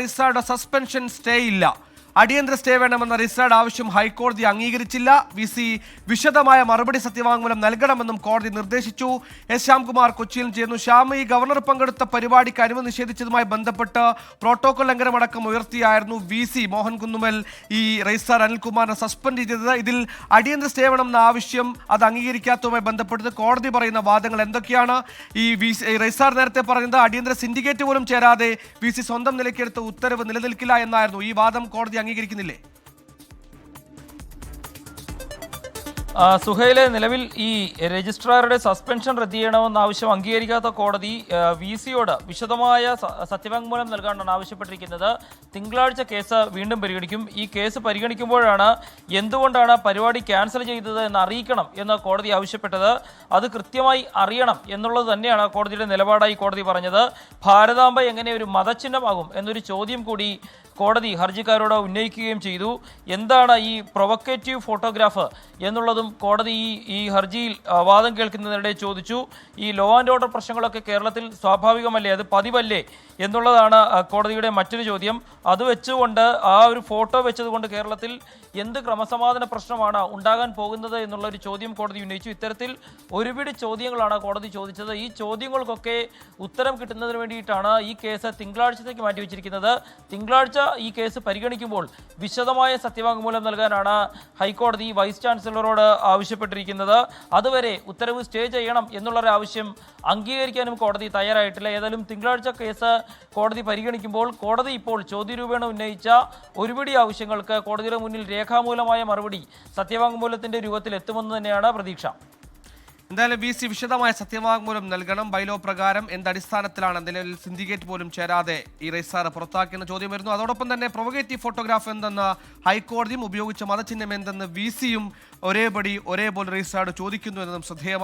റിസാർഡ് suspension stay ഇല്ല. അടിയന്തര stay വേണമെന്ന റിസാർഡ് ആവശ്യം ഹൈക്കോടതി അംഗീകരിച്ചില്ല. VC വിശദമായ മറുപടി സത്യവാങ്മൂലം നൽകണമെന്നും കോടതി നിർദ്ദേശിച്ചു. എസ് ശ്യാംകുമാർ കൊച്ചിയിൽ ചേർന്നു. ശ്യാം, ഈ ഗവർണർ പങ്കെടുത്ത പരിപാടിക്ക് അനുമതി നിഷേധിച്ചതുമായി ബന്ധപ്പെട്ട് പ്രോട്ടോകോൾ ലംഘനമടക്കം ഉയർത്തിയായിരുന്നു VC മോഹൻ കുന്നുമൽ ഈ റിസാർഡ് അനിൽകുമാറിനെ സസ്പെൻഡ് ചെയ്തത്. ഇതിൽ അടിയന്തര സ്റ്റേ വേണമെന്ന ആവശ്യം അത് അംഗീകരിക്കാത്തതുമായി ബന്ധപ്പെട്ട് കോടതി പറയുന്ന വാദങ്ങൾ എന്തൊക്കെയാണ്? ഈ റിസാർഡ് നേരത്തെ പറഞ്ഞത് അടിയന്തര സിൻഡിക്കേറ്റ് പോലും ചേരാതെ VC സ്വന്തം നിലയ്ക്കെടുത്ത ഉത്തരവ് നിലനിൽക്കില്ല എന്നായിരുന്നു. ഈ വാദം കോടതി അംഗീകരിക്കുന്നില്ലേ? സുഹൈലെ, നിലവിൽ ഈ രജിസ്ട്രാറുടെ സസ്പെൻഷൻ റദ്ദ് ചെയ്യണമെന്ന ആവശ്യം അംഗീകരിക്കാത്ത കോടതി VCയോട് വിശദമായ സത്യവാങ്മൂലം നൽകാനാണ് ആവശ്യപ്പെട്ടിരിക്കുന്നത്. തിങ്കളാഴ്ച കേസ് വീണ്ടും പരിഗണിക്കും. ഈ കേസ് പരിഗണിക്കുമ്പോഴാണ് എന്തുകൊണ്ടാണ് പരിപാടി ക്യാൻസൽ ചെയ്തത് എന്ന് അറിയിക്കണം എന്ന് കോടതി ആവശ്യപ്പെട്ടത്. അത് കൃത്യമായി അറിയണം എന്നുള്ളത് തന്നെയാണ് കോടതിയുടെ നിലപാടായി കോടതി പറഞ്ഞത്. ഭാരതാംബ എങ്ങനെ ഒരു മതചിഹ്നമാകും എന്നൊരു ചോദ്യം കൂടി കോടതി ഹർജിക്കാരോട് ഉന്നയിക്കുകയും ചെയ്തു. എന്താണ് ഈ പ്രൊവക്കേറ്റീവ് ഫോട്ടോഗ്രാഫ് എന്നുള്ളതും കോടതി ഈ ഹർജിയിൽ വാദം കേൾക്കുന്നതിനിടെ ചോദിച്ചു. ഈ ലോ ആൻഡ് ഓർഡർ പ്രശ്നങ്ങളൊക്കെ കേരളത്തിൽ സ്വാഭാവികമല്ലേ, അത് പതിവല്ലേ എന്നുള്ളതാണ് കോടതിയുടെ മറ്റൊരു ചോദ്യം. അത് വെച്ചുകൊണ്ട് ആ ഒരു ഫോട്ടോ വെച്ചതുകൊണ്ട് കേരളത്തിൽ എന്ത് ക്രമസമാധാന പ്രശ്നമാണ് ഉണ്ടാകാൻ പോകുന്നത് എന്നുള്ള ഒരു ചോദ്യം കോടതി ഉന്നയിച്ചു. ഇത്തരത്തിൽ ഒരുപിടി ചോദ്യങ്ങളാണ് കോടതി ചോദിച്ചത്. ഈ ചോദ്യങ്ങൾക്കൊക്കെ ഉത്തരം കിട്ടുന്നതിന് വേണ്ടിയിട്ടാണ് ഈ കേസ് തിങ്കളാഴ്ചത്തേക്ക് മാറ്റിവെച്ചിരിക്കുന്നത്. തിങ്കളാഴ്ച ഈ കേസ് പരിഗണിക്കുമ്പോൾ വിശദമായ സത്യവാങ്മൂലം നൽകാനാണ് ഹൈക്കോടതി വൈസ് ചാൻസലറോട് ആവശ്യപ്പെട്ടിരിക്കുന്നത്. അതുവരെ ഉത്തരവ് സ്റ്റേ ചെയ്യണം എന്നുള്ളൊരു ആവശ്യം അംഗീകരിക്കാനും കോടതി തയ്യാറായിട്ടില്ല. ഏതായാലും തിങ്കളാഴ്ച കേസ് കോടതി പരിഗണിക്കുമ്പോൾ കോടതി ഇപ്പോൾ ചോദ്യരൂപേണ ഉന്നയിച്ച ഒരുപിടി ആവശ്യങ്ങൾക്ക് കോടതിയുടെ മുന്നിൽ രേഖാമൂലമായ മറുപടി സത്യവാങ്മൂലത്തിന്റെ രൂപത്തിൽ എത്തുമെന്ന് തന്നെയാണ് പ്രതീക്ഷ. എന്തായാലും VC വിശദമായ സത്യവാങ്മൂലം നൽകണം. ബൈലോ പ്രകാരം എന്തടിസ്ഥാനത്തിലാണ് നിലവിൽ സിൻഡിക്കേറ്റ് പോലും ചേരാതെ ഈ റിസാർഡ് പുറത്താക്കിയെന്ന ചോദ്യം വരുന്നു. അതോടൊപ്പം തന്നെ പ്രൊവഗേറ്റീവ് ഫോട്ടോഗ്രാഫ് എന്തെന്ന് ഹൈക്കോടതിയും ഉപയോഗിച്ച മതചിഹ്നം എന്തെന്ന് VCയും ഒരേപോലെ റിസാർഡ് ചോദിക്കുന്നു എന്നതും ശ്രദ്ധേയമാണ്.